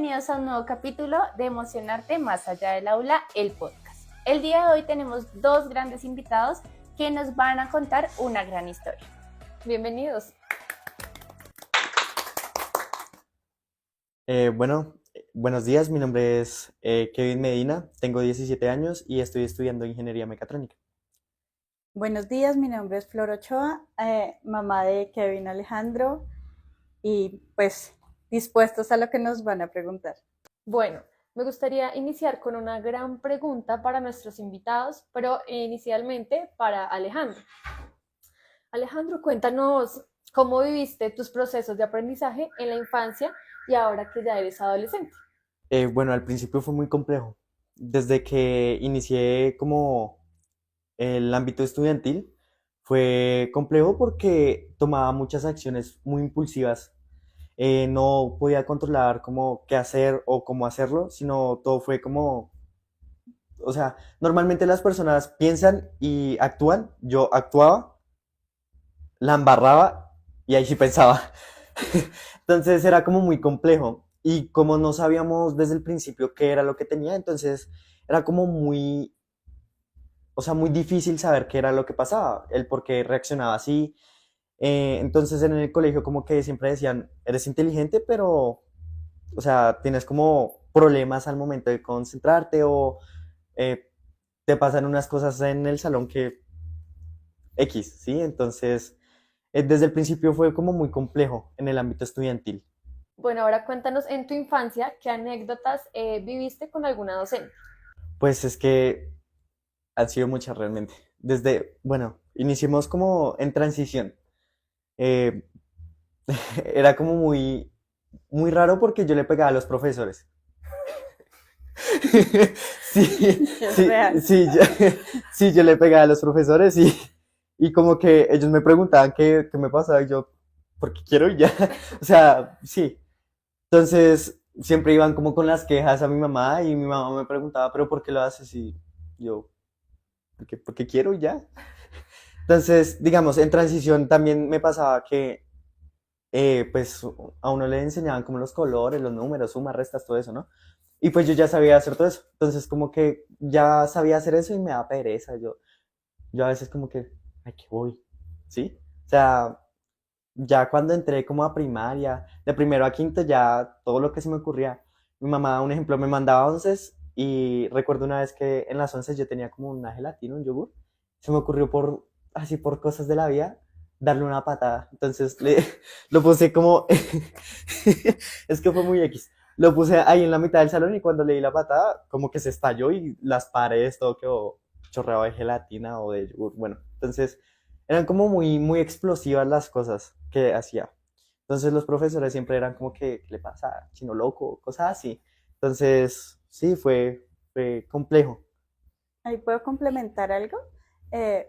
Bienvenidos a un nuevo capítulo de Emocionarte Más Allá del Aula, el podcast. El día de hoy tenemos dos grandes invitados que nos van a contar una gran historia. Bienvenidos. Buenos días, mi nombre es Kevin Medina, tengo 17 años y estoy estudiando Ingeniería Mecatrónica. Buenos días, mi nombre es Flor Ochoa, mamá de Kevin Alejandro, y pues dispuestos a lo que nos van a preguntar. Bueno, me gustaría iniciar con una gran pregunta para nuestros invitados, pero inicialmente para Alejandro. Alejandro, cuéntanos cómo viviste tus procesos de aprendizaje en la infancia y ahora que ya eres adolescente. Al principio fue muy complejo. Desde que inicié como el ámbito estudiantil, fue complejo porque tomaba muchas acciones muy impulsivas. No podía controlar como qué hacer o cómo hacerlo, sino todo fue como, o sea, normalmente las personas piensan y actúan, yo actuaba, la embarraba y ahí sí pensaba. Entonces era como muy complejo y como no sabíamos desde el principio qué era lo que tenía, entonces era como muy, o sea, muy difícil saber qué era lo que pasaba, el por qué reaccionaba así. Entonces en el colegio como que siempre decían, eres inteligente, pero, o sea, tienes como problemas al momento de concentrarte o eh, te pasan unas cosas en el salón que X, ¿sí? Entonces, desde el principio fue como muy complejo en el ámbito estudiantil. Bueno, ahora cuéntanos en tu infancia qué anécdotas viviste con alguna docente. Pues es que han sido muchas realmente. Iniciemos como en transición. Eh, Era como muy raro porque yo le pegaba a los profesores. Sí, Es sí, real. sí, sí, yo le pegaba a los profesores y como que ellos me preguntaban qué me pasaba y yo, porque quiero y ya. O sea, sí. Entonces, siempre iban como con las quejas a mi mamá y mi mamá me preguntaba, ¿pero por qué lo haces? Y yo, porque quiero y ya. Entonces, digamos, en transición también me pasaba que, pues, a uno le enseñaban como los colores, los números, sumas, restas, todo eso, ¿no? Y pues yo ya sabía hacer todo eso. Entonces, como que ya sabía hacer eso y me da pereza. Yo a veces como que, ay, ¿qué voy? ¿Sí? O sea, ya cuando entré como a primaria, de primero a quinto, ya todo lo que se me ocurría. Mi mamá, un ejemplo, me mandaba onces y recuerdo una vez que en las onces yo tenía como una gelatina, un yogur. Se me ocurrió así por cosas de la vida, darle una patada. Entonces lo puse como, es que fue muy X. Lo puse ahí en la mitad del salón y cuando le di la patada, como que se estalló y las paredes, todo quedó chorreado de gelatina o de yogur. Bueno, entonces eran como muy explosivas las cosas que hacía. Entonces los profesores siempre eran como que, ¿qué le pasa? Chino loco, cosas así. Entonces, sí, fue complejo. Ahí puedo complementar algo.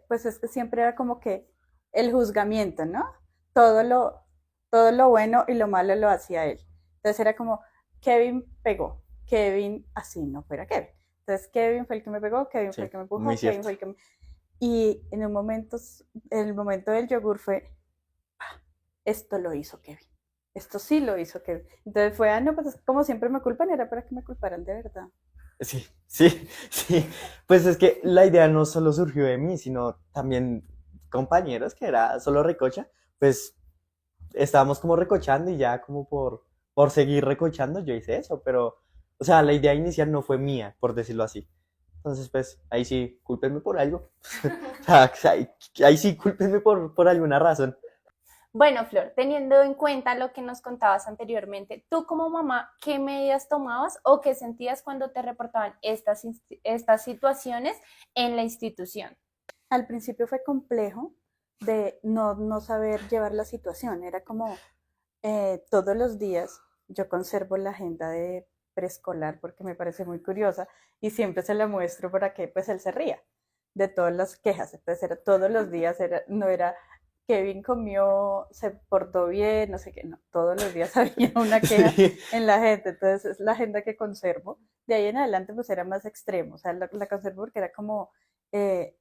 Pues es que siempre era como que el juzgamiento, ¿no? Todo lo, todo lo bueno y lo malo lo hacía él. Entonces era como, Kevin pegó, Kevin así no fuera Kevin. Entonces Kevin fue el que me pegó, Kevin fue Sí, el que me muy empujó, Kevin cierto. fue el que me... Y en un momento, el momento del yogur fue, esto lo hizo Kevin. Esto sí lo hizo Kevin. Entonces fue, no, pues como siempre me culpan, era para que me culparan de verdad. Sí, sí, sí. Pues es que la idea no solo surgió de mí, sino también compañeros que era solo recocha, pues estábamos como recochando y ya como por seguir recochando yo hice eso, pero, o sea, la idea inicial no fue mía, por decirlo así. Entonces, pues, ahí sí, cúlpenme por algo. O sea, ahí sí, cúlpenme por alguna razón. Bueno, Flor, teniendo en cuenta lo que nos contabas anteriormente, tú como mamá, ¿qué medidas tomabas o qué sentías cuando te reportaban estas situaciones en la institución? Al principio fue complejo de no saber llevar la situación. Era como todos los días yo conservo la agenda de preescolar porque me parece muy curiosa y siempre se la muestro para que pues él se ría de todas las quejas. Entonces era todos los días, no era Kevin comió, se portó bien, no sé qué, no, todos los días había una queja Sí, en la agenda, entonces es la agenda que conservo. De ahí en adelante pues era más extremo, o sea, la conservo porque era como, eh,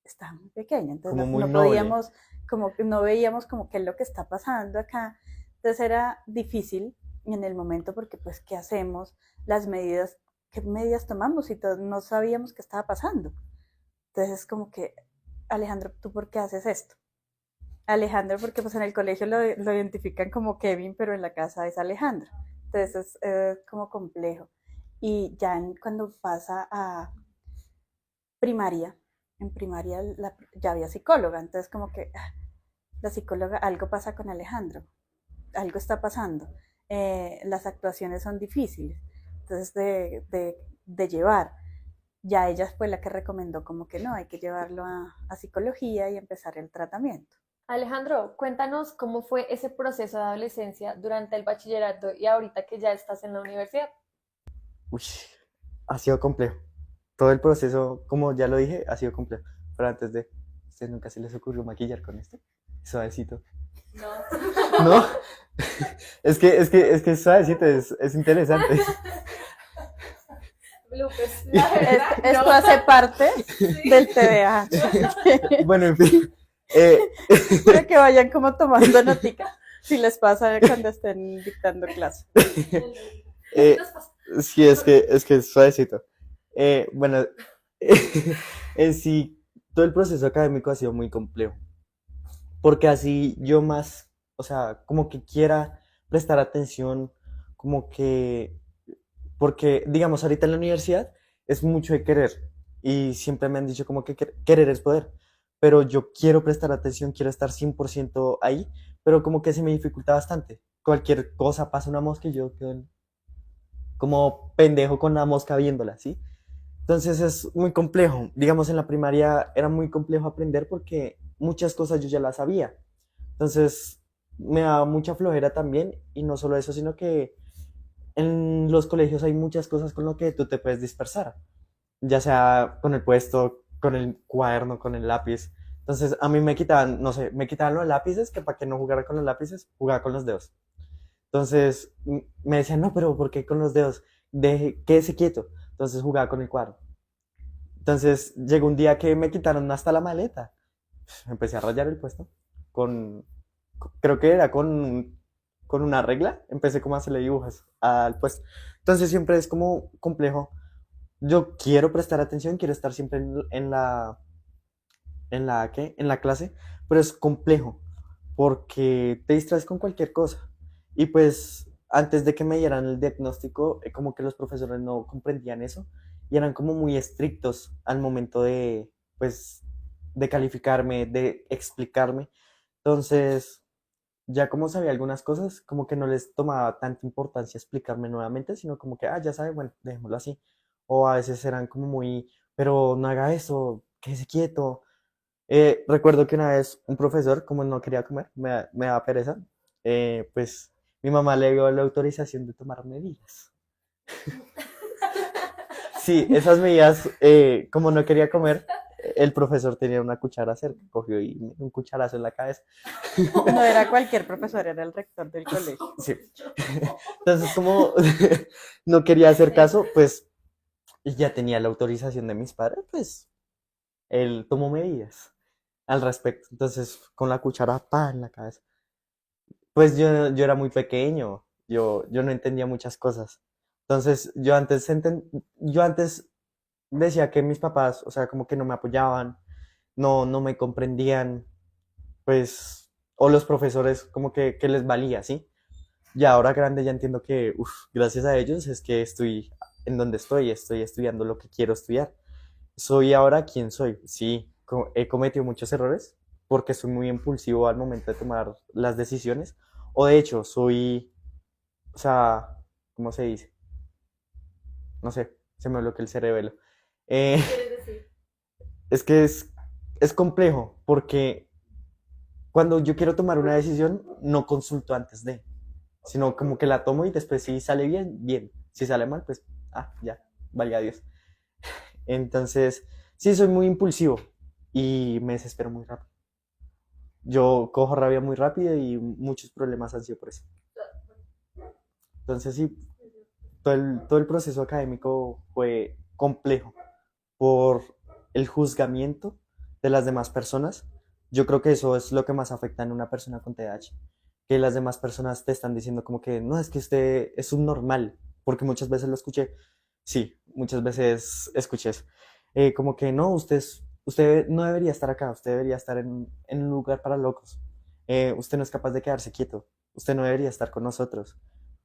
estaba muy pequeña, entonces como muy no noble. podíamos, como que no veíamos como qué es lo que está pasando acá, entonces era difícil, en el momento porque pues ¿qué hacemos? ¿Qué medidas tomamos? Y todos no sabíamos qué estaba pasando. Entonces es como que, Alejandro, ¿tú por qué haces esto? Alejandro, porque pues en el colegio lo identifican como Kevin, pero en la casa es Alejandro. Entonces es como complejo. Y ya cuando pasa a primaria, en primaria ya había psicóloga, entonces como que la psicóloga, algo pasa con Alejandro, algo está pasando, las actuaciones son difíciles, entonces de llevar. Ya ella fue la que recomendó como que no, hay que llevarlo a psicología y empezar el tratamiento. Alejandro, cuéntanos cómo fue ese proceso de adolescencia durante el bachillerato y ahorita que ya estás en la universidad. Uy, ha sido complejo. Todo el proceso, como ya lo dije, ha sido complejo. Pero antes de, ¿ustedes nunca se les ocurrió maquillar con esto? Suavecito. No. ¿No? Es que es suavecito, es interesante. Bloopers. La verdad, Esto no. hace parte del TDAH. Bueno, en fin. eh, Para que vayan como tomando notica si les pasa cuando estén dictando clase. eh, sí, es que es suavecito. Bueno, en sí, todo el proceso académico ha sido muy complejo. Porque así yo más, o sea, como que quiera prestar atención, como que, porque, digamos, ahorita en la universidad es mucho de querer y siempre me han dicho como que querer es poder, pero yo quiero prestar atención, quiero estar 100% ahí, pero como que se me dificulta bastante. Cualquier cosa pasa una mosca y yo quedo como pendejo con la mosca viéndola, ¿sí? Entonces es muy complejo. Digamos, en la primaria era muy complejo aprender porque muchas cosas yo ya las sabía. Entonces me daba mucha flojera también y no solo eso, sino que en los colegios hay muchas cosas con lo que tú te puedes dispersar, ya sea con el puesto, con el cuaderno, con el lápiz. Entonces a mí me quitaban, no sé, me quitaban los lápices, que para que no jugara con los lápices, jugaba con los dedos. Entonces me decían, no, pero ¿por qué con los dedos? Quédese quieto. Entonces jugaba con el cuaderno. Entonces llegó un día que me quitaron hasta la maleta. Empecé a rayar el puesto con, creo que era con una regla. Empecé como a hacerle dibujos al puesto. Entonces siempre es como complejo. Yo quiero prestar atención, quiero estar siempre ¿qué? En la clase, pero es complejo porque te distraes con cualquier cosa. Y pues antes de que me dieran el diagnóstico, como que los profesores no comprendían eso y eran como muy estrictos al momento de, pues, de calificarme, de explicarme. Entonces, ya como sabía algunas cosas, como que no les tomaba tanta importancia explicarme nuevamente, sino como que, ya sabe, bueno, dejémoslo así. O a veces eran como muy, pero no haga eso, quédese quieto. Recuerdo que una vez un profesor, como no quería comer, me daba pereza, pues mi mamá le dio la autorización de tomar medidas. Sí, esas medidas, como no quería comer, el profesor tenía una cuchara cerca, cogió y me dio un cucharazo en la cabeza. No era cualquier profesor, era el rector del colegio. Sí. Entonces, como no quería hacer caso, pues, y ya tenía la autorización de mis padres, pues, él tomó medidas al respecto. Entonces, con la cuchara, pa, en la cabeza. Pues yo era muy pequeño, yo no entendía muchas cosas. Entonces, yo antes decía que mis papás, o sea, como que no me apoyaban, no me comprendían, pues, o los profesores como que les valía, ¿sí? Y ahora grande ya entiendo que, gracias a ellos es que estoy en donde estoy estudiando lo que quiero estudiar. Soy ahora quien soy. Sí, he cometido muchos errores porque soy muy impulsivo al momento de tomar las decisiones. O de hecho, o sea, ¿cómo se dice? No sé, se me bloqueó el cerebelo. Eh, ¿Qué quieres decir? es que es complejo porque cuando yo quiero tomar una decisión, no consulto antes de, sino como que la tomo y después si sale bien, bien. Si sale mal, pues, ya, valga Dios. Entonces, sí, soy muy impulsivo y me desespero muy rápido. Yo cojo rabia muy rápido y muchos problemas han sido por eso. Entonces, sí, todo el proceso académico fue complejo por el juzgamiento de las demás personas. Yo creo que eso es lo que más afecta en una persona con TDAH. que las demás personas te están diciendo como que no, es que usted es un normal, porque muchas veces lo escuché, sí, muchas veces escuché eso, como que no, usted no debería estar acá, usted debería estar en un lugar para locos. Usted no es capaz de quedarse quieto, usted no debería estar con nosotros,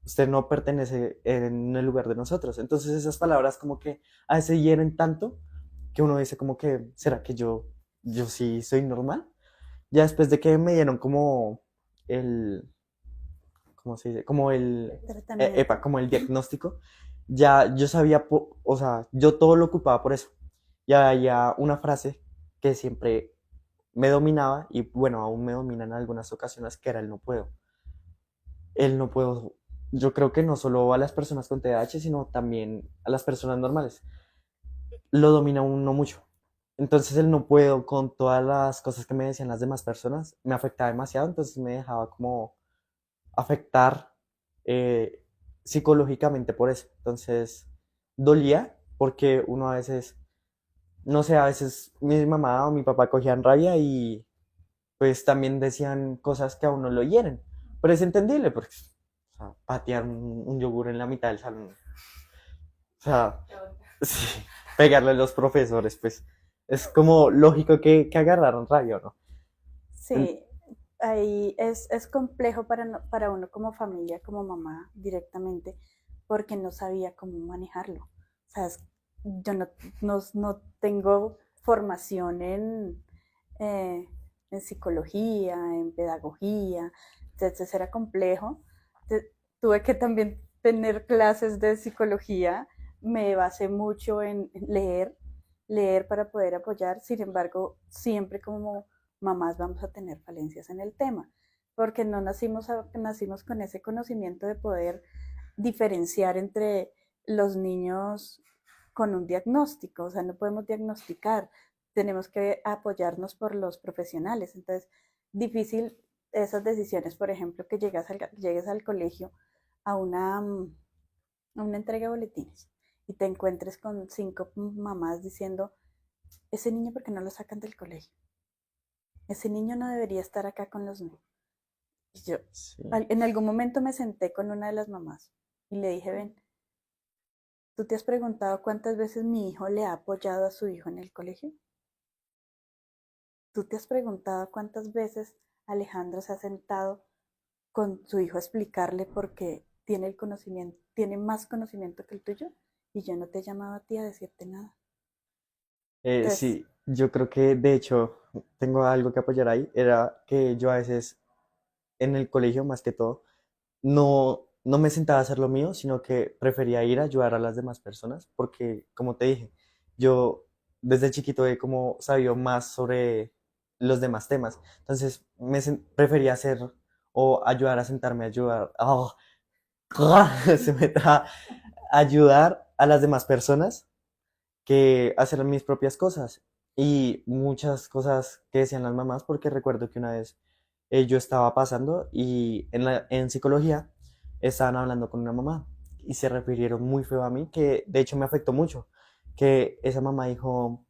usted no pertenece en el lugar de nosotros. Entonces esas palabras como que a veces hieren tanto que uno dice como que, ¿será que yo sí soy normal? Ya después de que me dieron como el, ¿cómo se dice? Como Tratamiento. como el diagnóstico, ya yo sabía, o sea, yo todo lo ocupaba por eso. Ya había una frase que siempre me dominaba y bueno, aún me domina en algunas ocasiones, que era el no puedo. El no puedo, yo creo que no solo a las personas con TDAH, sino también a las personas normales. Lo domina uno mucho. Entonces el no puedo con todas las cosas que me decían las demás personas me afectaba demasiado, entonces me dejaba como afectar eh, psicológicamente por eso. Entonces dolía porque uno a veces, no sé, a veces mi mamá o mi papá cogían rabia y pues también decían cosas que a uno lo hieren. Pero es entendible porque o sea, patear un yogur en la mitad del salón, o sea, sí, pegarle a los profesores, pues es como lógico que agarraron rabia, ¿o no? En- Sí, ahí es complejo para, para uno como familia, como mamá directamente, porque no sabía cómo manejarlo. O sea, yo no tengo formación eh, en psicología, en pedagogía, entonces era complejo. Tuve que también tener clases de psicología, me basé mucho en leer para poder apoyar, sin embargo, siempre como mamás vamos a tener falencias en el tema, porque no nacimos con ese conocimiento de poder diferenciar entre los niños con un diagnóstico, o sea, no podemos diagnosticar, tenemos que apoyarnos por los profesionales. Entonces, difícil esas decisiones, por ejemplo, que llegues al colegio a a una entrega de boletines y te encuentres con 5 mamás diciendo, ese niño, ¿por qué no lo sacan del colegio? Ese niño no debería estar acá con los niños. Y yo, sí. en algún momento me senté con una de las mamás y le dije, ven, ¿tú te has preguntado cuántas veces mi hijo le ha apoyado a su hijo en el colegio? ¿Tú te has preguntado cuántas veces Alejandro se ha sentado con su hijo a explicarle por qué tiene el conocimiento, tiene más conocimiento que el tuyo? Y yo no te he llamado a ti a decirte nada. Entonces, Sí, yo creo que de hecho tengo algo que apoyar ahí. Era que yo a veces en el colegio, más que todo, no me sentaba a hacer lo mío, sino que prefería ir a ayudar a las demás personas, porque como te dije, yo desde chiquito he como sabido más sobre los demás temas. Entonces prefería hacer o ayudar a sentarme a ayudar. Se me traba, ayudar a las demás personas que hacer mis propias cosas y muchas cosas que decían las mamás, porque recuerdo que una vez yo estaba pasando y en psicología estaban hablando con una mamá y se refirieron muy feo a mí, que de hecho me afectó mucho, que esa mamá dijo,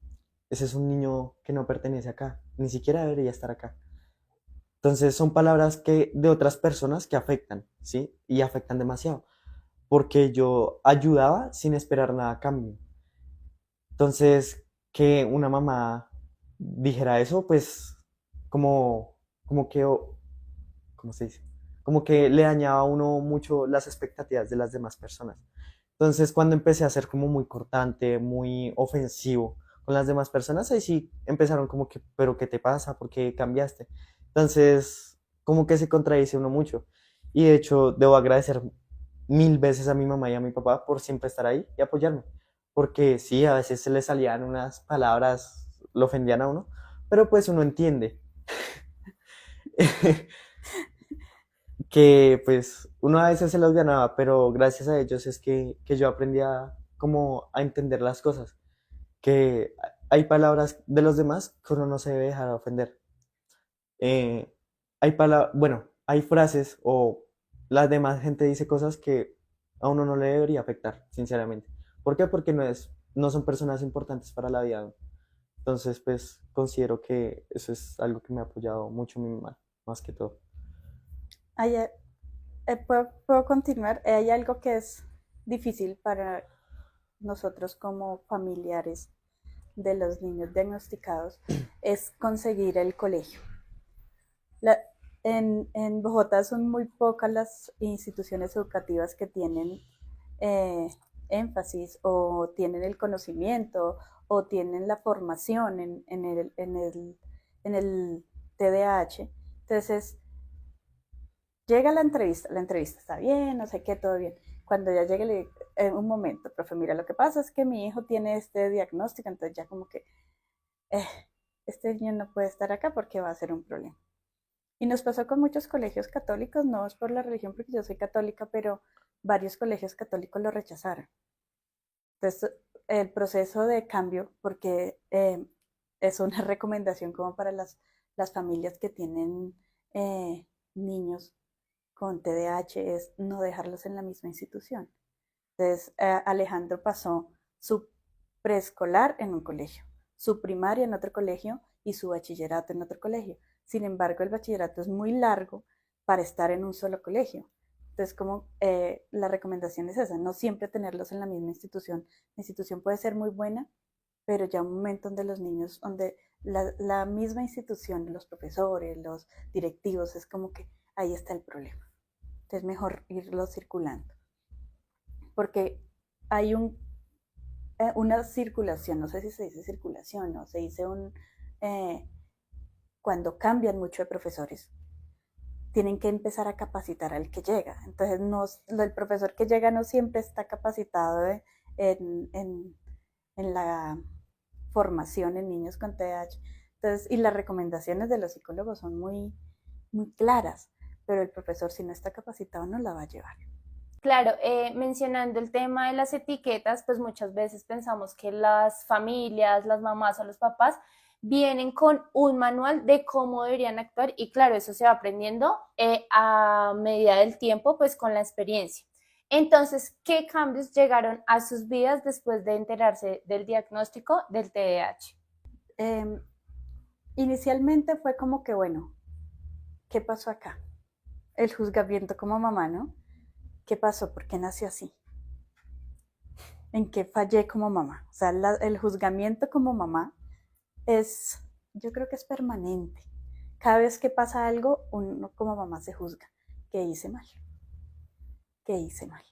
ese es un niño que no pertenece acá, ni siquiera debería estar acá. Entonces son palabras que de otras personas que afectan, ¿sí? Y afectan demasiado, porque yo ayudaba sin esperar nada a cambio. Entonces, que una mamá dijera eso, pues, como, como que, ¿cómo se dice? Como que le dañaba a uno mucho las expectativas de las demás personas. Entonces, cuando empecé a ser como muy cortante, muy ofensivo con las demás personas, ahí sí empezaron como que, pero ¿qué te pasa? ¿Por qué cambiaste? Entonces, como que se contradice uno mucho. Y de hecho, debo agradecer mil veces a mi mamá y a mi papá por siempre estar ahí y apoyarme. Porque sí, a veces se le salían unas palabras, lo ofendían a uno, pero pues uno entiende que pues uno a veces se los ganaba, pero gracias a ellos es que yo aprendí a como a entender las cosas, que hay palabras de los demás que uno no se debe dejar ofender. Hay bueno, hay frases o la demás gente dice cosas que a uno no le debería afectar, sinceramente. ¿Por qué? Porque no son personas importantes para la vida. Entonces, pues considero que eso es algo que me ha apoyado mucho mi mamá, más que todo. ¿Puedo continuar? Hay algo que es difícil para nosotros como familiares de los niños diagnosticados, es conseguir el colegio. La, en Bogotá son muy pocas las instituciones educativas que tienen eh, énfasis o tienen el conocimiento o tienen la formación en el TDAH. Entonces, llega la entrevista está bien, no sé qué, todo bien. Cuando ya llegue, en un momento, profe, mira, lo que pasa es que mi hijo tiene este diagnóstico, entonces ya como que eh, este niño no puede estar acá porque va a ser un problema. Y nos pasó con muchos colegios católicos, no es por la religión porque yo soy católica, pero varios colegios católicos lo rechazaron. Entonces, el proceso de cambio, porque es una recomendación como para las familias que tienen niños con TDAH, es no dejarlos en la misma institución. Entonces, Alejandro pasó su preescolar en un colegio, su primaria en otro colegio y su bachillerato en otro colegio. Sin embargo, el bachillerato es muy largo para estar en un solo colegio. Entonces, como la recomendación es esa, no siempre tenerlos en la misma institución. La institución puede ser muy buena, pero ya un momento donde los niños, donde la misma institución, los profesores, los directivos, es como que ahí está el problema. Entonces, mejor irlo circulando. Porque hay una circulación, no sé si se dice circulación, no se dice eh, cuando cambian mucho de profesores, tienen que empezar a capacitar al que llega. Entonces, el profesor que llega no siempre está capacitado en la formación en niños con TDAH. Entonces, y las recomendaciones de los psicólogos son muy, muy claras, pero el profesor, si no está capacitado, no la va a llevar. Claro, mencionando el tema de las etiquetas, pues muchas veces pensamos que las familias, las mamás o los papás vienen con un manual de cómo deberían actuar y claro, eso se va aprendiendo a medida del tiempo, pues con la experiencia. Entonces, ¿qué cambios llegaron a sus vidas después de enterarse del diagnóstico del TDAH? Eh, Inicialmente fue como que, bueno, ¿qué pasó acá? El juzgamiento como mamá, ¿no? ¿Qué pasó? ¿Por qué nació así? ¿En qué fallé como mamá? O sea, el juzgamiento como mamá es, yo creo que es permanente. Cada vez que pasa algo, uno como mamá se juzga. ¿Qué hice mal? ¿Qué hice mal?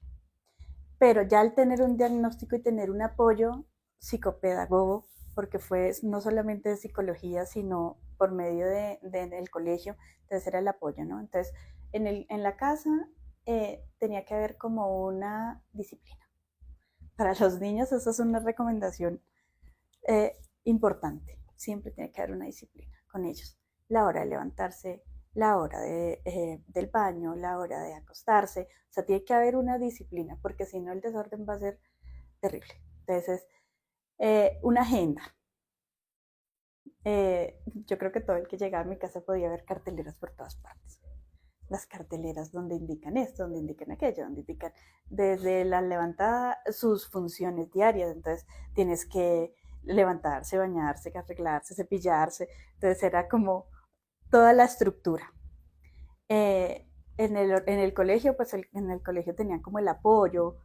Pero ya al tener un diagnóstico y tener un apoyo psicopedagogo, porque fue no solamente de psicología, sino por medio del colegio, entonces era el apoyo, ¿no? Entonces, en la casa tenía que haber como una disciplina. Para los niños eso es una recomendación importante. Siempre tiene que haber una disciplina con ellos. La hora de levantarse, la hora del baño, la hora de acostarse. O sea, tiene que haber una disciplina, porque si no el desorden va a ser terrible. Entonces, una agenda. Yo creo que todo el que llegaba a mi casa podía ver carteleras por todas partes. Las carteleras donde indican esto, donde indican aquello, donde indican desde la levantada sus funciones diarias. Entonces, tienes que levantarse, bañarse, arreglarse, cepillarse. Entonces, era como toda la estructura. En el colegio, pues en el colegio tenían como el apoyo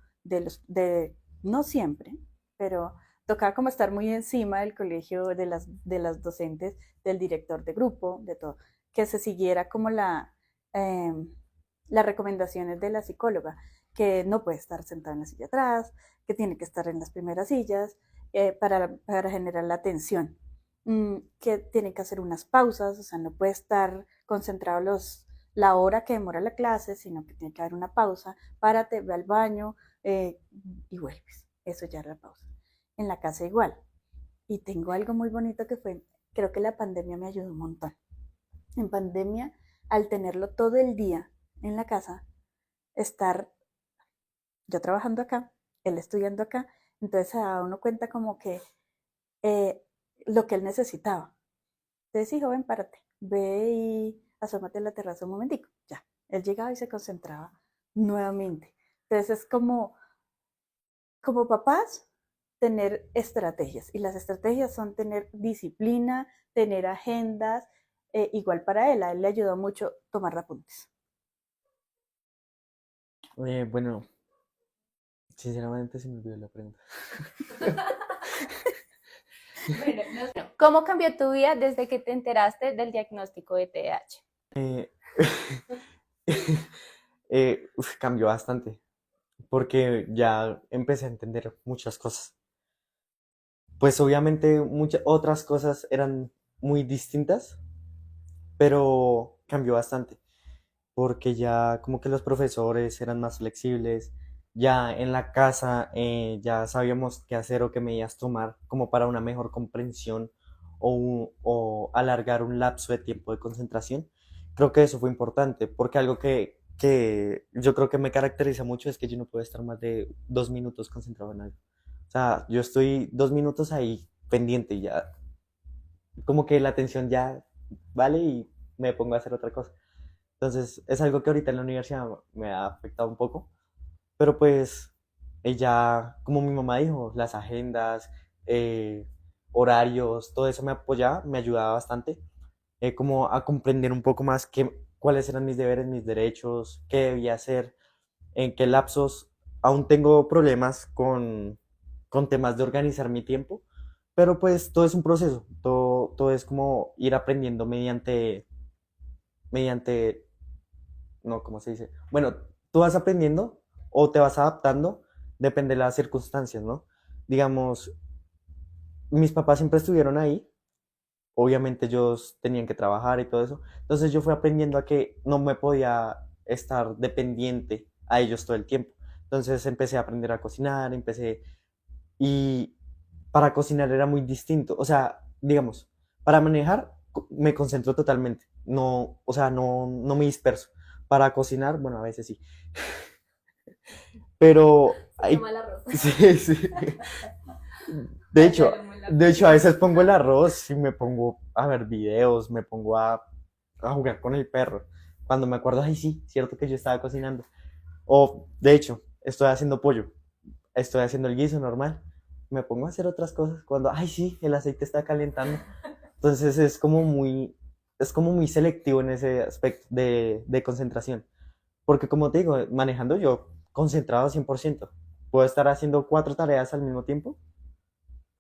no siempre, pero tocaba como estar muy encima del colegio, de las docentes, del director de grupo, de todo, que se siguiera como eh, las recomendaciones de la psicóloga, que no puede estar sentado en la silla atrás, que tiene que estar en las primeras sillas para generar la atención, que tiene que hacer unas pausas, o sea, no puede estar concentrado la hora que demora la clase, sino que tiene que haber una pausa, párate, ve al baño y vuelves. Eso ya es la pausa. En la casa igual. Y tengo algo muy bonito que fue, creo que la pandemia me ayudó un montón. En pandemia, al tenerlo todo el día en la casa, estar yo trabajando acá, él estudiando acá, entonces se da uno cuenta como que eh, lo que él necesitaba. Entonces, sí, joven, párate, ve y asómate a la terraza un momentico. Ya, él llegaba y se concentraba nuevamente. Entonces es como papás, tener estrategias. Y las estrategias son tener disciplina, tener agendas. Igual para él, a él le ayudó mucho tomar apuntes. Bueno, sinceramente se me olvidó la pregunta. ¿Cómo cambió tu vida desde que te enteraste del diagnóstico de TDAH? Cambió bastante, porque ya empecé a entender muchas cosas. Pues obviamente muchas otras cosas eran muy distintas, pero cambió bastante, porque ya como que los profesores eran más flexibles, ya en la casa ya sabíamos qué hacer o qué medidas tomar como para una mejor comprensión o alargar un lapso de tiempo de concentración. Creo que eso fue importante, porque algo que yo creo que me caracteriza mucho es que yo no puedo estar más de 2 minutos concentrado en algo. O sea, yo estoy 2 minutos ahí pendiente y ya, como que la atención ya vale y me pongo a hacer otra cosa. Entonces, es algo que ahorita en la universidad me ha afectado un poco, pero pues ella, como mi mamá dijo, las agendas, eh, horarios, todo eso me apoyaba, me ayudaba bastante, como a comprender un poco más cuáles eran mis deberes, mis derechos, qué debía hacer, en qué lapsos. Aún tengo problemas con temas de organizar mi tiempo, pero pues todo es un proceso, todo es como ir aprendiendo mediante no, ¿cómo se dice? Bueno, tú vas aprendiendo o te vas adaptando, depende de las circunstancias, ¿no? Digamos, mis papás siempre estuvieron ahí, obviamente ellos tenían que trabajar y todo eso, entonces yo fui aprendiendo a que no me podía estar dependiente a ellos todo el tiempo. Entonces empecé a aprender a cocinar, y para cocinar era muy distinto, o sea, digamos, para manejar me concentro totalmente, no, o sea, no me disperso. Para cocinar, bueno, a veces sí. Pero Se quema hay, el arroz. sí, sí. De hecho, a veces pongo el arroz y me pongo a ver videos, me pongo a jugar con el perro. Cuando me acuerdo, ay, sí, cierto que yo estaba cocinando. O, de hecho, estoy haciendo pollo, estoy haciendo el guiso normal. Me pongo a hacer otras cosas cuando, ay, sí, el aceite está calentando. Entonces es como muy selectivo en ese aspecto de concentración. Porque como te digo, manejando yo concentrado 100%. Puedo estar haciendo 4 tareas al mismo tiempo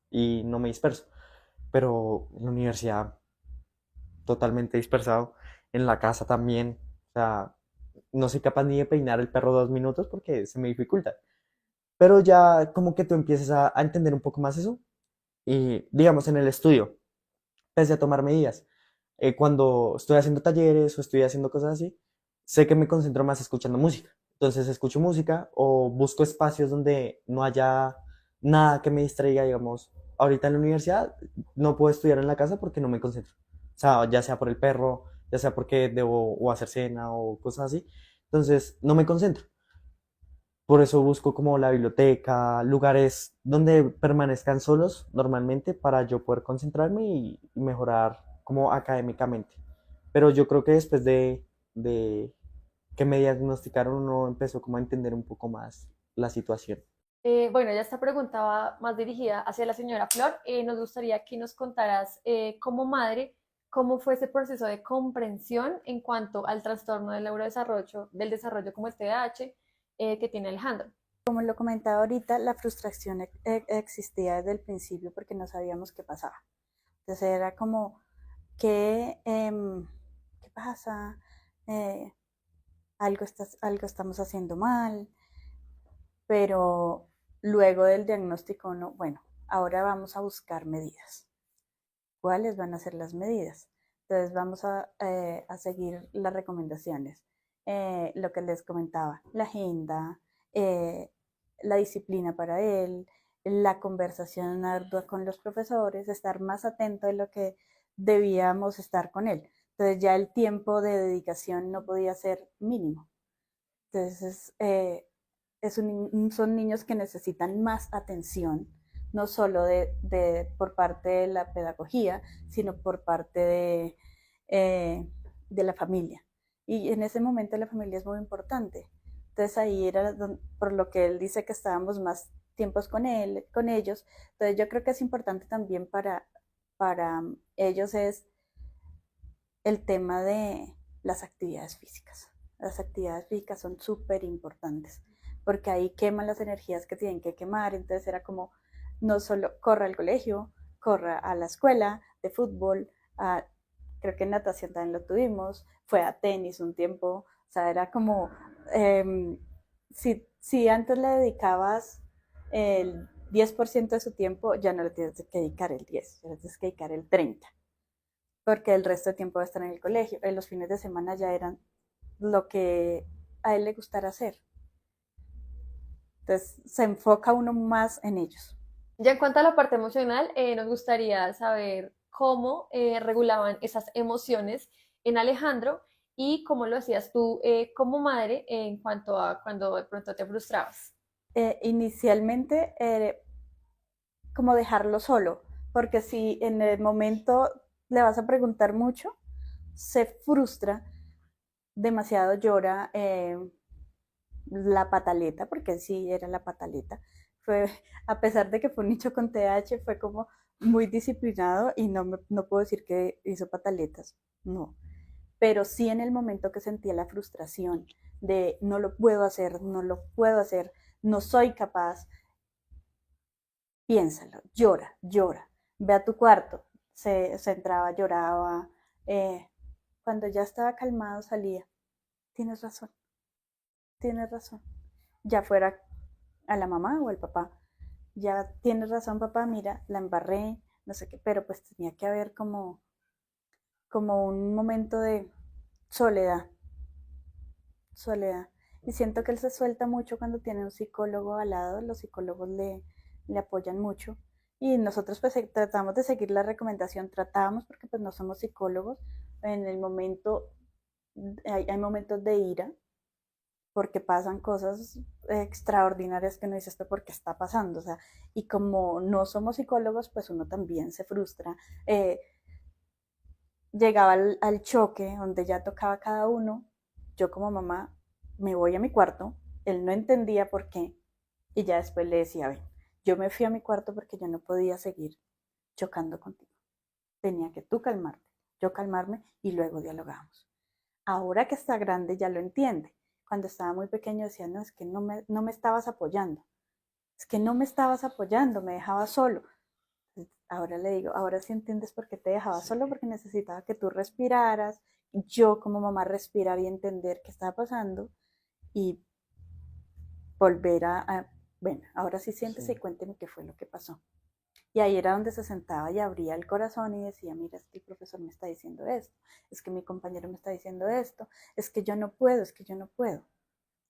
y no me disperso. Pero en la universidad totalmente dispersado. En la casa también. O sea, no soy capaz ni de peinar el perro 2 minutos porque se me dificulta. Pero ya como que tú empiezas a entender un poco más eso. Y digamos en el estudio, empecé a tomar medidas. Cuando estoy haciendo talleres o estoy haciendo cosas así, sé que me concentro más escuchando música. Entonces escucho música o busco espacios donde no haya nada que me distraiga, digamos. Ahorita en la universidad no puedo estudiar en la casa porque no me concentro. O sea, ya sea por el perro, ya sea porque debo o hacer cena o cosas así. Entonces no me concentro. Por eso busco como la biblioteca, lugares donde permanezcan solos normalmente para yo poder concentrarme y mejorar como académicamente. Pero yo creo que después de que me diagnosticaron uno empezó como a entender un poco más la situación. Bueno, ya esta pregunta va más dirigida hacia la señora Flor. Nos gustaría que nos contaras como madre cómo fue ese proceso de comprensión en cuanto al trastorno del neurodesarrollo, del desarrollo como el TDAH que tiene Alejandro. Como lo comentaba ahorita, la frustración existía desde el principio porque no sabíamos qué pasaba. Entonces era como, ¿qué pasa? Eh, algo estamos haciendo mal, pero luego del diagnóstico, no, bueno, ahora vamos a buscar medidas. ¿Cuáles van a ser las medidas? Entonces vamos a seguir las recomendaciones. Lo que les comentaba, la agenda, eh, la disciplina para él, la conversación ardua con los profesores, estar más atento de lo que debíamos estar con él. Entonces ya el tiempo de dedicación no podía ser mínimo. Entonces son niños que necesitan más atención, no solo por parte de la pedagogía, sino por parte de la familia. Y en ese momento la familia es muy importante. Entonces ahí era por lo que él dice que estábamos más tiempos con él, con ellos. Entonces yo creo que es importante también para ellos es el tema de las actividades físicas. Las actividades físicas son súper importantes porque ahí queman las energías que tienen que quemar. Entonces era como, no solo corra al colegio, corra a la escuela de fútbol, a, creo que en natación también lo tuvimos, fue a tenis un tiempo, o sea, era como, si antes le dedicabas el 10% de su tiempo, ya no le tienes que dedicar el 10, ya le tienes que dedicar el 30, porque el resto de tiempo va a estar en el colegio. En los fines de semana ya eran lo que a él le gustara hacer. Entonces se enfoca uno más en ellos. Ya en cuanto a la parte emocional, nos gustaría saber cómo regulaban esas emociones en Alejandro y cómo lo hacías tú como madre en cuanto a cuando de pronto te frustrabas. Inicialmente, como dejarlo solo, porque si en el momento le vas a preguntar mucho, se frustra demasiado, llora, la pataleta, porque sí era la pataleta. Fue, a pesar de que fue un nicho con TH, fue como muy disciplinado y no puedo decir que hizo pataletas, no. Pero sí en el momento que sentía la frustración de no lo puedo hacer, no lo puedo hacer, no soy capaz, piénsalo, llora, llora, ve a tu cuarto, se entraba, lloraba, eh, cuando ya estaba calmado salía, tienes razón, tienes razón, ya fuera a la mamá o al papá, ya tienes razón papá, mira, la embarré, no sé qué, pero pues tenía que haber como un momento de soledad, soledad. Y siento que él se suelta mucho cuando tiene un psicólogo al lado, los psicólogos le apoyan mucho. Y nosotros pues tratamos de seguir la recomendación, tratábamos porque pues no somos psicólogos, en el momento, hay momentos de ira, porque pasan cosas extraordinarias que no dice esto porque está pasando, o sea, y como no somos psicólogos, pues uno también se frustra. Llegaba al choque donde ya tocaba cada uno, yo como mamá me voy a mi cuarto, él no entendía por qué, y ya después le decía, ven, yo me fui a mi cuarto porque yo no podía seguir chocando contigo, tenía que tú calmarte, yo calmarme y luego dialogamos. Ahora que está grande ya lo entiende. Cuando estaba muy pequeño decía, no, es que no me estabas apoyando, es que no me estabas apoyando, me dejabas solo. Ahora le digo, ahora sí entiendes por qué te dejaba solo, porque necesitaba que tú respiraras, yo como mamá respirar y entender qué estaba pasando y volver bueno, ahora sí siéntese y Sí. cuénteme qué fue lo que pasó. Y ahí era donde se sentaba y abría el corazón y decía, mira, es que el profesor me está diciendo esto, es que mi compañero me está diciendo esto, es que yo no puedo, es que yo no puedo.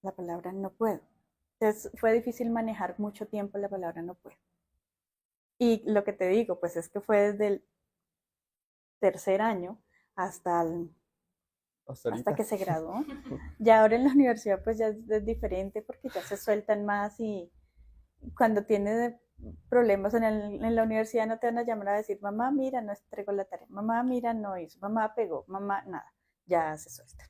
La palabra no puedo. Entonces fue difícil manejar mucho tiempo la palabra no puedo. Y lo que te digo, pues es que fue desde el tercer año hasta, Hasta hasta ahorita. que se graduó. Ya ahora en la universidad pues ya es diferente porque ya se sueltan más y cuando tienes problemas en la universidad no te van a llamar a decir, mamá, mira, no entregó la tarea, mamá, mira, no hizo, mamá pegó, mamá, nada, ya se suelta.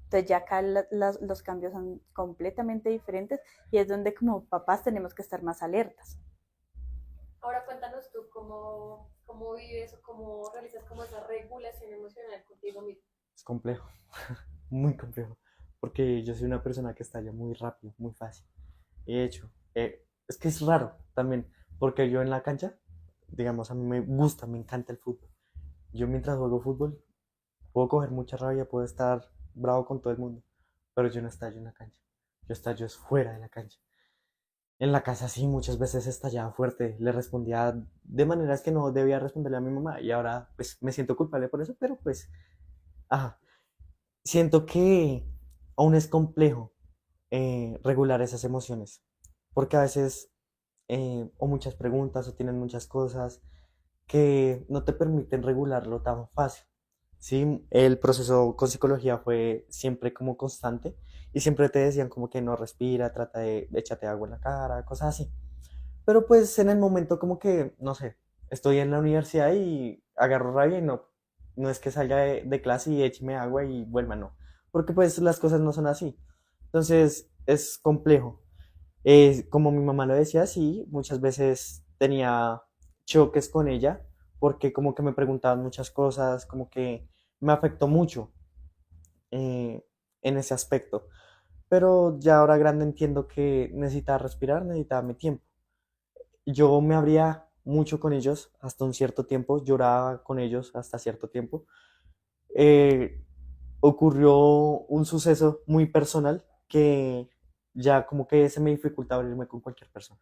Entonces ya acá los cambios son completamente diferentes y es donde como papás tenemos que estar más alertas. Ahora cuéntanos tú cómo vives o cómo realizas como esa regulación emocional contigo mismo. Es complejo, muy complejo, porque yo soy una persona que estalla muy rápido, muy fácil. Y de hecho, es que es raro también, porque yo en la cancha, digamos, a mí me gusta, me encanta el fútbol. Yo mientras juego fútbol puedo coger mucha rabia, puedo estar bravo con todo el mundo, pero yo no estallo en la cancha. Yo estallo es fuera de la cancha. En la casa sí, muchas veces estallaba fuerte, le respondía de maneras que no debía responderle a mi mamá y ahora pues me siento culpable por eso, pero pues, ajá, siento que aún es complejo regular esas emociones, porque a veces o muchas preguntas o tienen muchas cosas que no te permiten regularlo tan fácil. Sí, el proceso con psicología fue siempre como constante y siempre te decían como que no respira, trata de échate agua en la cara, cosas así. Pero pues en el momento como que, no sé, estoy en la universidad y agarro rabia y no es que salga de clase y écheme agua y vuelva, no. Porque pues las cosas no son así. Entonces es complejo. Como mi mamá lo decía, sí, muchas veces tenía choques con ella porque como que me preguntaban muchas cosas, como que me afectó mucho. Eh, en ese aspecto. Pero ya ahora grande entiendo que necesitaba respirar, necesitaba mi tiempo. Yo me abría mucho con ellos hasta un cierto tiempo, lloraba con ellos hasta cierto tiempo. Eh, Ocurrió un suceso muy personal que ya como que se me dificulta abrirme con cualquier persona.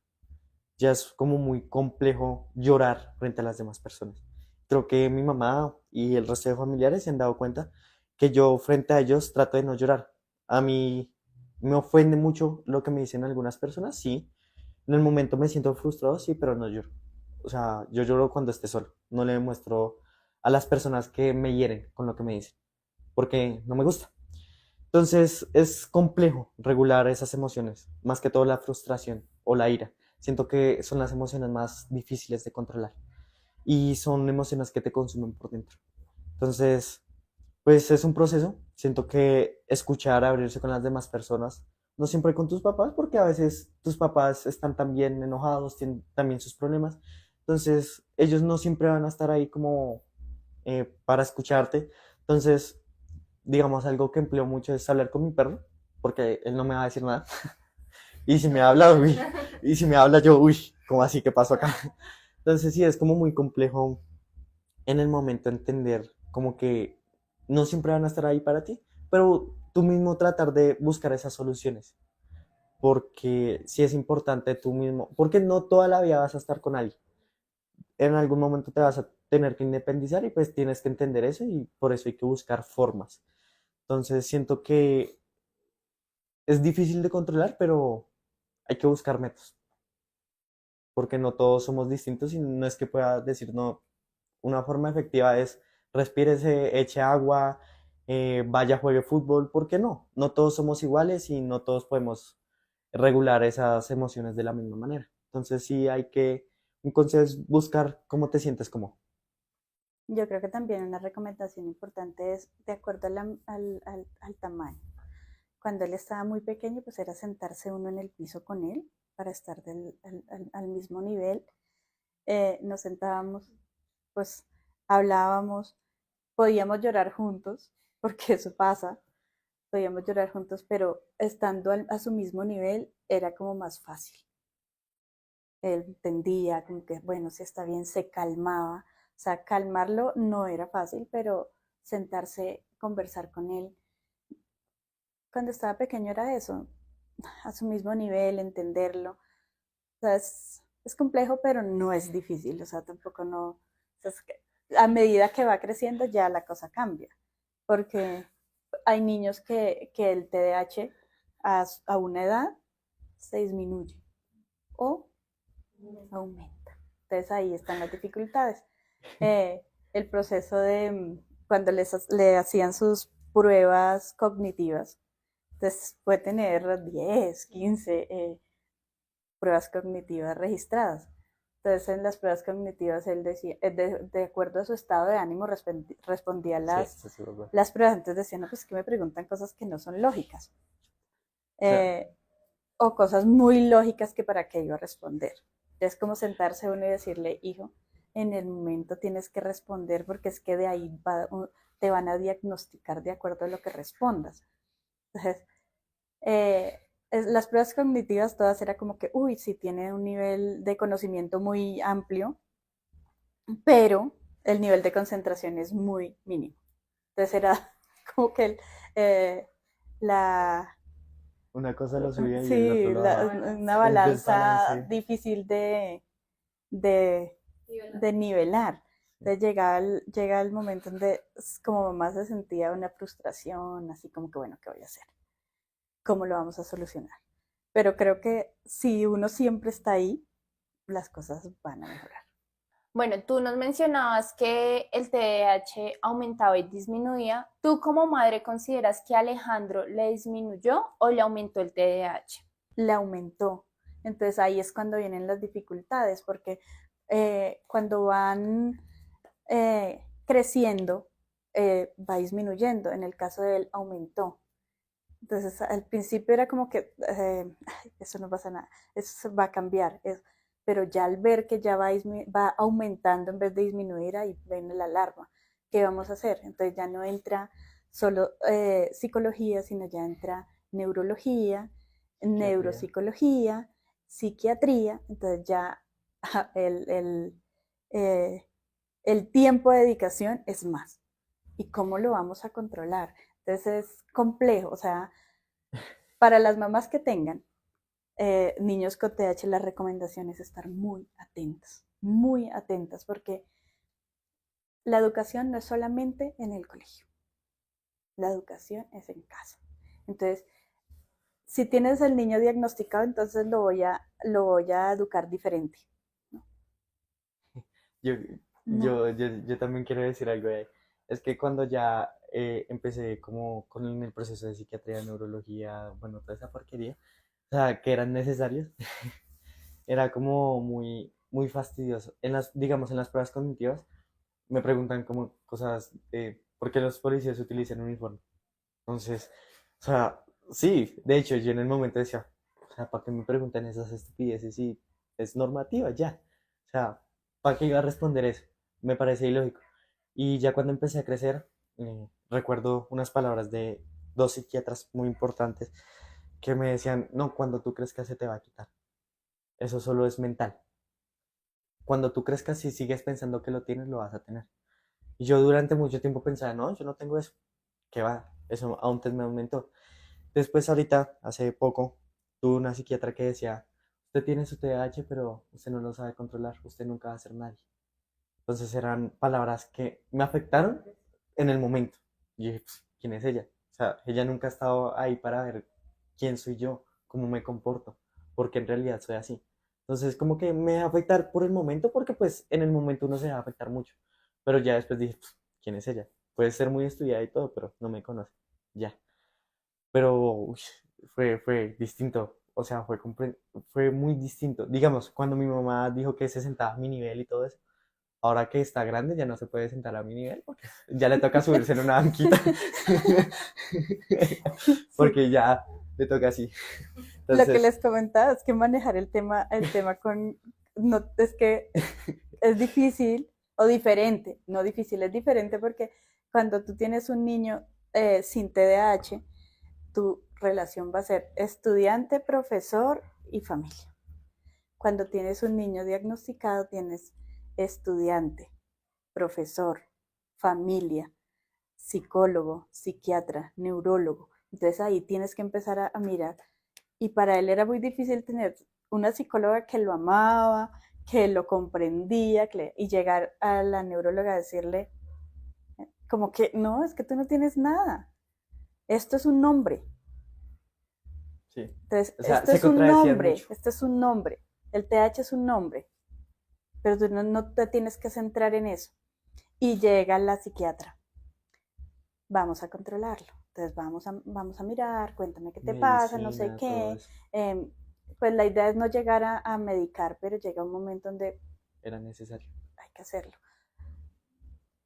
Ya es como muy complejo llorar frente a las demás personas. Creo que mi mamá y el resto de familiares se han dado cuenta que yo frente a ellos trato de no llorar. A mí me ofende mucho lo que me dicen algunas personas, sí. En el momento me siento frustrado, sí, pero no lloro. O sea, yo lloro cuando esté solo. No le demuestro a las personas que me hieren con lo que me dicen, porque no me gusta. Entonces es complejo regular esas emociones, más que todo la frustración o la ira. Siento que son las emociones más difíciles de controlar y son emociones que te consumen por dentro. Entonces, pues es un proceso. Siento que escuchar, abrirse con las demás personas, no siempre con tus papás, porque a veces tus papás están también enojados, tienen también sus problemas. Entonces, ellos no siempre van a estar ahí como para escucharte. Entonces, digamos, algo que empleo mucho es hablar con mi perro, porque él no me va a decir nada. Y si me habla, uy, y si me habla yo, uy, ¿cómo así? ¿Qué pasó acá? Entonces sí, es como muy complejo en el momento entender como que no siempre van a estar ahí para ti, pero tú mismo tratar de buscar esas soluciones, porque sí es importante tú mismo, porque no toda la vida vas a estar con alguien. En algún momento te vas a tener que independizar y pues tienes que entender eso y por eso hay que buscar formas. Entonces siento que es difícil de controlar, pero hay que buscar métodos, porque no todos somos distintos y no es que pueda decir, no, una forma efectiva es respírese, eche agua, vaya, juegue fútbol, ¿por qué no? No todos somos iguales y no todos podemos regular esas emociones de la misma manera. Entonces sí hay que, un consejo es buscar cómo te sientes como. Yo creo que también una recomendación importante es de acuerdo al tamaño. Cuando él estaba muy pequeño, pues era sentarse uno en el piso con él para estar al mismo nivel. Nos sentábamos, pues hablábamos, podíamos llorar juntos, porque eso pasa, podíamos llorar juntos, pero estando a su mismo nivel era como más fácil. Él entendía, como que, bueno, si está bien, se calmaba. O sea, calmarlo no era fácil, pero sentarse, conversar con él. Cuando estaba pequeño era eso, a su mismo nivel, entenderlo. O sea, es complejo, pero no es difícil. O sea, tampoco no. O sea, a medida que va creciendo, ya la cosa cambia. Porque hay niños que el TDAH a una edad se disminuye o aumenta. Entonces ahí están las dificultades. El proceso de cuando le hacían sus pruebas cognitivas, entonces puede tener 10, 15 pruebas cognitivas registradas. Entonces en las pruebas cognitivas él decía, de acuerdo a su estado de ánimo respondía Sí, eso sí, verdad. las pruebas. Entonces decían, no, pues que me preguntan cosas que no son lógicas. Claro. O cosas muy lógicas que para qué iba a responder. Es como sentarse uno y decirle, hijo, en el momento tienes que responder porque es que de ahí te van a diagnosticar de acuerdo a lo que respondas. Entonces, las pruebas cognitivas todas era como que, uy, sí tiene un nivel de conocimiento muy amplio, pero el nivel de concentración es muy mínimo. Entonces era como que la, Una cosa lo subía y el otro sí, lo bajaba. una El balanza desbalance. difícil de, de nivelar. Entonces llega el momento donde como mamá se sentía una frustración, así como que, bueno, ¿qué voy a hacer? ¿Cómo lo vamos a solucionar? Pero creo que si uno siempre está ahí, las cosas van a mejorar. Bueno, tú nos mencionabas que el TDAH aumentaba y disminuía. ¿Tú como madre consideras que a Alejandro le disminuyó o le aumentó el TDAH? Le aumentó. Entonces ahí es cuando vienen las dificultades, porque cuando van creciendo, va disminuyendo. En el caso de él, aumentó. Entonces, al principio era como que eso no pasa nada, eso va a cambiar, pero ya al ver que ya va aumentando en vez de disminuir, ahí viene la alarma. ¿Qué vamos a hacer? Entonces ya no entra solo psicología, sino ya entra neurología, Psiquiatría. neuropsicología, psiquiatría, entonces ya el, el tiempo de dedicación es más. ¿Y cómo lo vamos a controlar? Entonces es complejo, o sea, para las mamás que tengan niños con TH, la recomendación es estar muy atentas, porque la educación no es solamente en el colegio, la educación es en casa. Entonces, si tienes el niño diagnosticado, entonces lo voy a educar diferente. ¿No? Yo, No. yo también quiero decir algo ahí. Es que cuando ya empecé como con el proceso de psiquiatría, neurología, bueno, toda esa porquería, o sea, que eran necesarios, era como muy fastidioso. Digamos, en las pruebas cognitivas me preguntan como cosas, ¿por qué los policías utilizan uniforme? Entonces, o sea, sí, de hecho, yo en el momento decía, o sea, ¿para qué me preguntan esas estupideces si es normativa ya? O sea, ¿para qué iba a responder eso? Me parece ilógico. Y ya cuando empecé a crecer, recuerdo unas palabras de dos psiquiatras muy importantes que me decían, no, cuando tú crezcas se te va a quitar. Eso solo es mental. Cuando tú crezcas y sigues pensando que lo tienes, lo vas a tener. Y yo durante mucho tiempo pensaba, no, yo no tengo eso. ¿Qué va? Eso aún me aumentó. Después ahorita, hace poco, tuve una psiquiatra que decía, usted tiene su TDAH, pero usted no lo sabe controlar, usted nunca va a ser nadie. Entonces eran palabras que me afectaron en el momento. Y dije, pues, ¿quién es ella? O sea, ella nunca ha estado ahí para ver quién soy yo, cómo me comporto, porque en realidad soy así. Entonces como que me va a afectar por el momento, porque pues en el momento uno se va a afectar mucho. Pero ya después dije, pues, ¿quién es ella? Puede ser muy estudiada y todo, pero no me conoce. Ya. Pero uy, fue distinto, o sea, fue muy distinto. Digamos, cuando mi mamá dijo que se sentaba a mi nivel y todo eso, ahora que está grande ya no se puede sentar a mi nivel porque ya le toca subirse en una banquita. Sí. Porque ya le toca así. Lo que Entonces, les comentaba es que manejar el tema con, no, es que es difícil o diferente, no difícil, es diferente porque cuando tú tienes un niño sin TDAH, tu relación va a ser estudiante, profesor y familia. Cuando tienes un niño diagnosticado, tienes estudiante, profesor, familia, psicólogo, psiquiatra, neurólogo. Entonces ahí tienes que empezar a mirar. Y para él era muy difícil tener una psicóloga que lo amaba, que lo comprendía, y llegar a la neuróloga a decirle como que no, es que tú no tienes nada. Esto es un nombre. sí. Entonces, O sea, se contradecían mucho. esto es un nombre. El TH es un nombre, pero tú no te tienes que centrar en eso. Y llega la psiquiatra. Vamos a controlarlo. Entonces vamos a mirar, cuéntame qué te pasa, no sé Medicina, todo qué. eso Eh, pues la idea es no llegar a medicar, pero llega un momento donde era necesario. hay que hacerlo.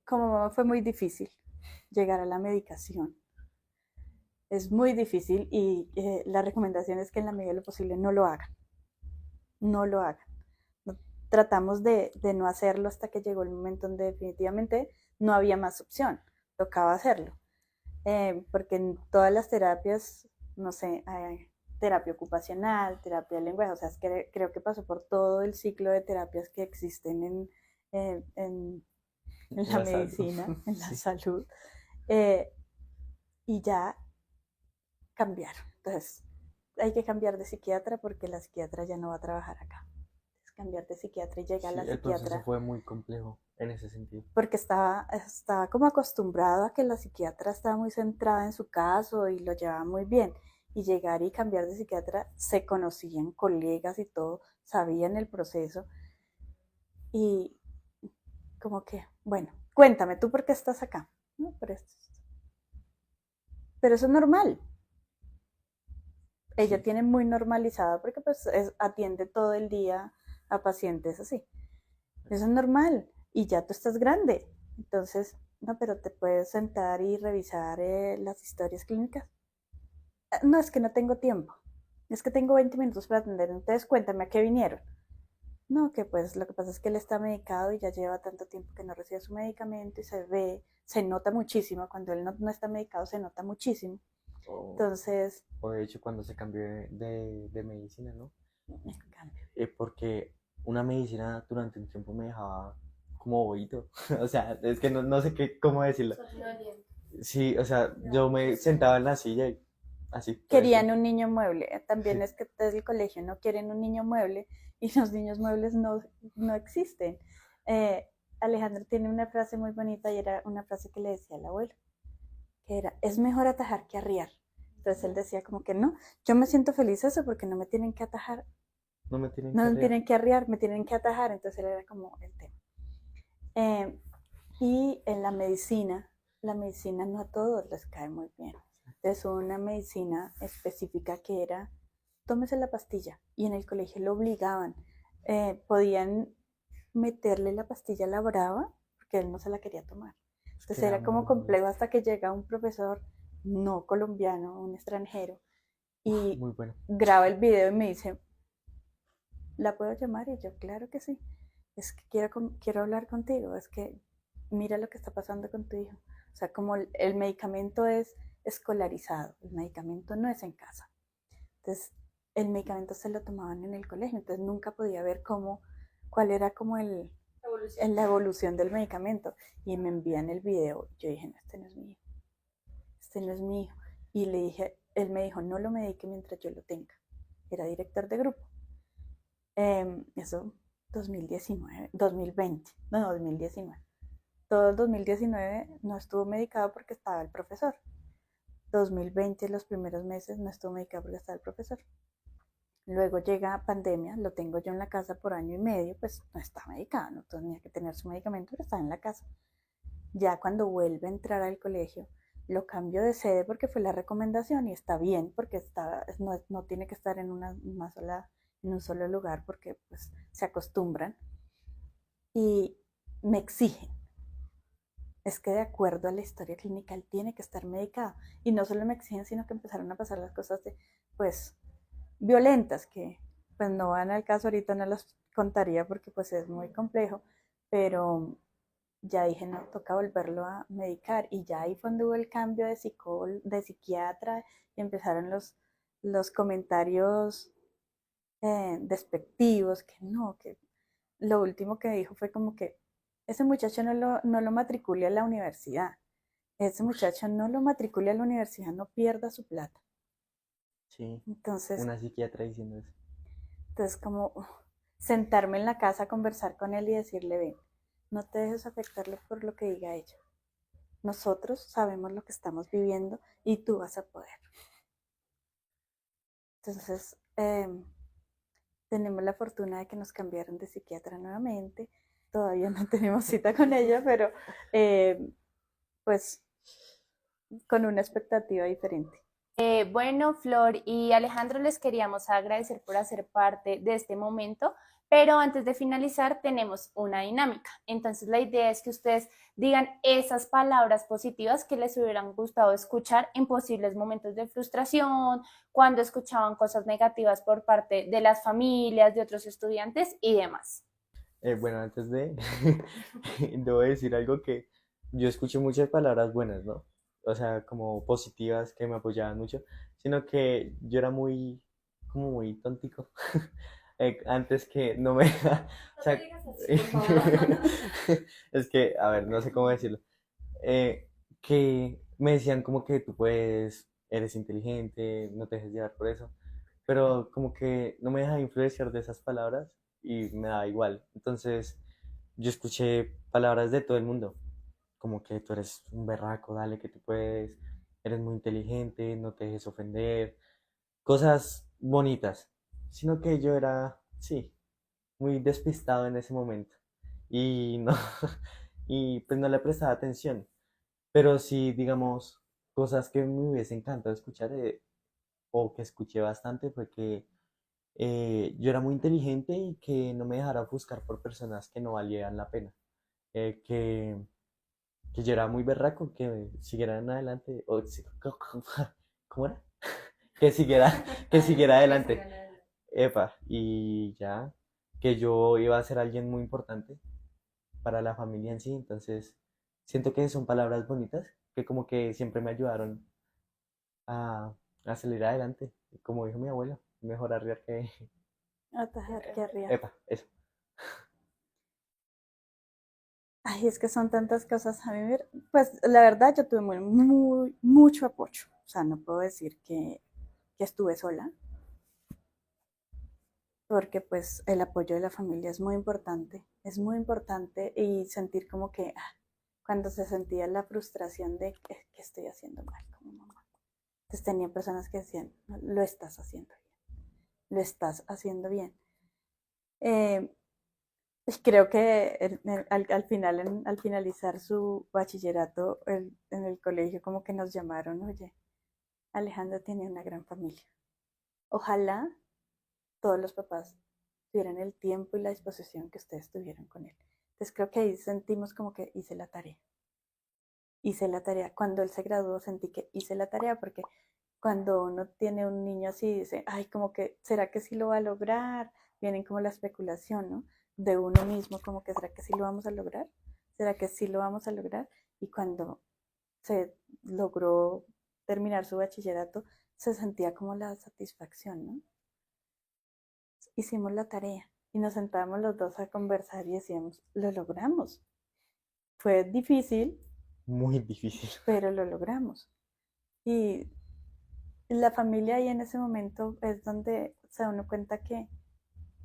Como fue muy difícil llegar a la medicación. Es muy difícil y la recomendación es que en la medida de lo posible no lo hagan. No lo hagan. No, tratamos de no hacerlo hasta que llegó el momento donde definitivamente no había más opción. Tocaba hacerlo. Porque en todas las terapias, no sé, terapia ocupacional, terapia de lenguaje, o sea, es que creo que pasó por todo el ciclo de terapias que existen en, en, en la La salud. medicina, en la Sí. salud, eh, y ya cambiaron. Entonces, hay que cambiar de psiquiatra porque la psiquiatra ya no va a trabajar acá. Es cambiar de psiquiatra y llega Sí, la el proceso psiquiatra fue muy complejo en ese sentido. porque estaba como acostumbrado a que la psiquiatra estaba muy centrada en su caso y lo llevaba muy bien. Y llegar y cambiar de psiquiatra, se conocían colegas y todo, sabían el proceso. Y como que, bueno, cuéntame, ¿tú por qué estás acá? No, pero eso es normal. Ella Sí. tiene muy normalizada porque pues atiende todo el día a pacientes así. Eso es normal y ya tú estás grande. Entonces, no, pero te puedes sentar y revisar las historias clínicas. No, es que no tengo tiempo. Es que tengo 20 minutos para atender. Entonces, cuéntame a qué vinieron. No, que pues lo que pasa es que él está medicado y ya lleva tanto tiempo que no recibe su medicamento y se ve se nota muchísimo, cuando él no está medicado se nota muchísimo. O, Entonces, o de hecho cuando se cambió de medicina, ¿no? en cambio, Porque una medicina durante un tiempo me dejaba como bobito. O sea, es que no sé cómo decirlo. Sí, o sea, yo me sentaba en la silla y así todo el querían tiempo. un niño mueble. También Sí, es que desde el colegio no quieren un niño mueble y los niños muebles no existen. Eh, Alejandro tiene una frase muy bonita y era una frase que le decía al abuelo, que era, es mejor atajar que arriar. Entonces él decía como que no, yo me siento feliz eso porque no me tienen que atajar, no me tienen no que me arrear. tienen que arriar, me tienen que atajar. Entonces él era como el tema. Eh, y en la medicina no a todos les cae muy bien. Entonces hubo una medicina específica que era, tómese la pastilla. Y en el colegio lo obligaban. Podían meterle la pastilla a la brava porque él no se la quería tomar. Es que Entonces era era como muy, complejo hasta que llega un profesor no colombiano, un extranjero, y muy bueno. graba el video y me dice, ¿la puedo llamar? Y yo, claro que sí. Es que quiero hablar contigo, es que mira lo que está pasando con tu hijo. O sea, como el medicamento es escolarizado, el medicamento no es en casa. Entonces, el medicamento se lo tomaban en el colegio, entonces nunca podía ver cuál era como la evolución del medicamento. Y me envían el video, yo dije, no, este no es mi hijo, este no es mi hijo. Y le dije, él me dijo, no lo medique mientras yo lo tenga. Era director de grupo. Eso 2019, 2020, no, 2019. Todo el 2019 no estuvo medicado porque estaba el profesor. 2020, los primeros meses, no estuvo medicado porque estaba el profesor. Luego llega pandemia, lo tengo yo en la casa por año y medio, pues no está medicado, no tenía que tener su medicamento, pero está en la casa. Ya cuando vuelve a entrar al colegio, lo cambio de sede porque fue la recomendación y está bien porque no tiene que estar en en un solo lugar porque pues se acostumbran y me exigen. Es que de acuerdo a la historia clínica él tiene que estar medicado y no solo me exigen sino que empezaron a pasar las cosas pues violentas que pues no van al caso ahorita, no las contaría porque pues es muy complejo, pero ya dije, no, toca volverlo a medicar. Y ya ahí fue donde hubo el cambio de psiquiatra y empezaron los comentarios despectivos, que no, que lo último que dijo fue como que ese muchacho no lo matricule a la universidad. Ese muchacho no lo matricule a la universidad, no pierda su plata. Sí, Entonces, una psiquiatra diciendo eso. entonces como sentarme en la casa, conversar con él y decirle, ven, no te dejes afectarle por lo que diga ella. Nosotros sabemos lo que estamos viviendo y tú vas a poder. Entonces, tenemos la fortuna de que nos cambiaron de psiquiatra nuevamente. Todavía no tenemos cita con ella, pero pues con una expectativa diferente. Bueno, Flor y Alejandro, les queríamos agradecer por hacer parte de este momento, pero antes de finalizar tenemos una dinámica. Entonces, la idea es que ustedes digan esas palabras positivas que les hubieran gustado escuchar en posibles momentos de frustración, cuando escuchaban cosas negativas por parte de las familias, de otros estudiantes y demás. Bueno, antes de, debo decir algo que yo escuché muchas palabras buenas, ¿no? O sea, como positivas que me apoyaban mucho, sino que yo era como muy tontico. Antes que no me... o sea, es que, a ver, no sé cómo decirlo. Que me decían como que tú puedes, eres inteligente, no te dejes llevar por eso, pero como que no me dejaba influenciar de esas palabras y me da igual. Entonces, yo escuché palabras de todo el mundo, como que tú eres un berraco, dale que tú puedes, eres muy inteligente, no te dejes ofender, cosas bonitas, sino que yo era, sí, muy despistado en ese momento y no, y pues no le prestaba atención, pero sí, digamos, cosas que me hubiese encantado escuchar o que escuché bastante fue que yo era muy inteligente y que no me dejara ofuscar por personas que no valieran la pena. Eh, que, que yo era muy berraco, que siguieran adelante. ¿Cómo era? Que siguiera adelante. Epa, y ya, que yo iba a ser alguien muy importante para la familia en sí. Entonces, siento que son palabras bonitas que como que siempre me ayudaron a salir adelante. Y como dijo mi abuelo, mejor arriar que... Atajar que arriba. Epa, eso. Ay, es que son tantas cosas. A mí, pues la verdad, yo tuve mucho apoyo. O sea, no puedo decir que estuve sola, porque pues el apoyo de la familia es muy importante y sentir como que cuando se sentía la frustración de que estoy haciendo mal como mamá. Entonces tenía personas que decían, "No, lo estás haciendo bien, lo estás haciendo bien". Eh, y creo que al final, al finalizar su bachillerato en el colegio, como que nos llamaron, oye, Alejandro tiene una gran familia. Ojalá todos los papás tuvieran el tiempo y la disposición que ustedes tuvieron con él. Entonces creo que ahí sentimos como que hice la tarea. Hice la tarea. Cuando él se graduó sentí que hice la tarea porque cuando uno tiene un niño así dice, ay, como que, ¿será que sí lo va a lograr? Vienen como la especulación, ¿no? De uno mismo, como que, ¿será que sí lo vamos a lograr? ¿Será que sí lo vamos a lograr? Y cuando se logró terminar su bachillerato, se sentía como la satisfacción, ¿no? Hicimos la tarea y nos sentábamos los dos a conversar y decíamos, lo logramos. Fue difícil, Muy difícil. pero lo logramos. Y la familia ahí en ese momento es donde se da uno cuenta que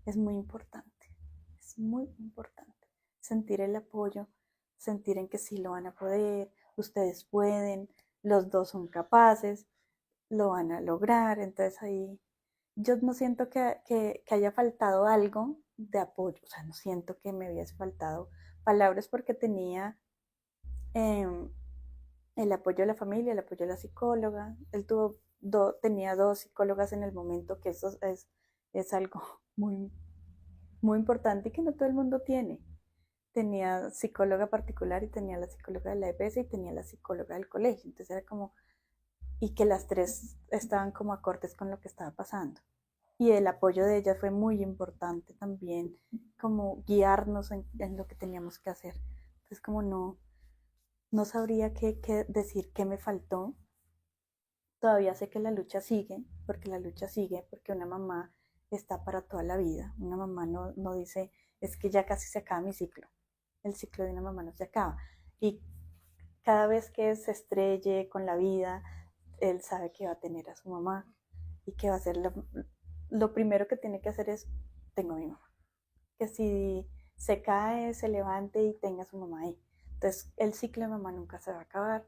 es muy importante, es muy importante sentir el apoyo, sentir en que sí lo van a poder, ustedes pueden, los dos son capaces, lo van a lograr. Entonces ahí yo no siento que haya faltado algo de apoyo, o sea, no siento que me hubiese faltado palabras porque tenía eh, el apoyo de la familia, el apoyo de la psicóloga. Él tenía dos psicólogas en el momento, que eso es algo muy, muy importante y que no todo el mundo tiene. Tenía psicóloga particular y tenía la psicóloga de la EPS y tenía la psicóloga del colegio. Entonces era como, y que las tres estaban como acordes con lo que estaba pasando. Y el apoyo de ella fue muy importante también, como guiarnos en lo que teníamos que hacer. Entonces como no sabría qué decir, qué me faltó. Todavía sé que la lucha sigue, porque una mamá está para toda la vida. Una mamá no dice, es que ya casi se acaba mi ciclo. El ciclo de una mamá no se acaba. Y cada vez que se estrelle con la vida, él sabe que va a tener a su mamá y que va a ser lo primero que tiene que hacer es, tengo a mi mamá. Que si se cae, se levante y tenga a su mamá ahí. Entonces, el ciclo de mamá nunca se va a acabar.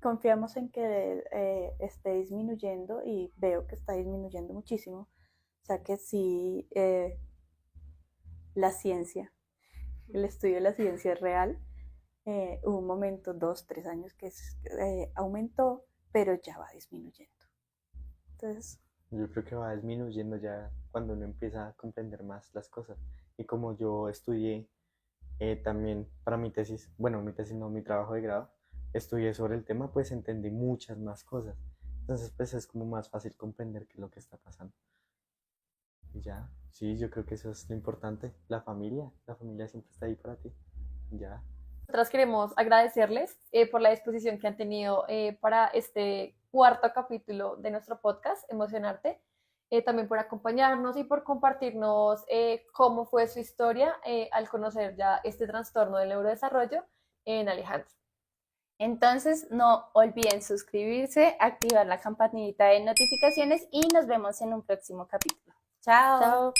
Confiamos en que esté disminuyendo y veo que está disminuyendo muchísimo. O sea que sí, la ciencia, el estudio de la ciencia es real. Hubo un momento, 2, 3 años, que aumentó, pero ya va disminuyendo. Entonces, Yo creo que va disminuyendo ya cuando uno empieza a comprender más las cosas. Y como yo estudié también para mi tesis, bueno, mi tesis no, mi trabajo de grado, estudié sobre el tema, pues entendí muchas más cosas. Entonces, pues es como más fácil comprender qué es lo que está pasando. Y ya, sí, yo creo que eso es lo importante. La familia siempre está ahí para ti. Ya. Nosotras queremos agradecerles por la disposición que han tenido para este cuarto capítulo de nuestro podcast, Emocionarte, también por acompañarnos y por compartirnos cómo fue su historia al conocer ya este trastorno del neurodesarrollo en Alejandro. Entonces, no olviden suscribirse, activar la campanita de notificaciones y nos vemos en un próximo capítulo. Chao. Chao.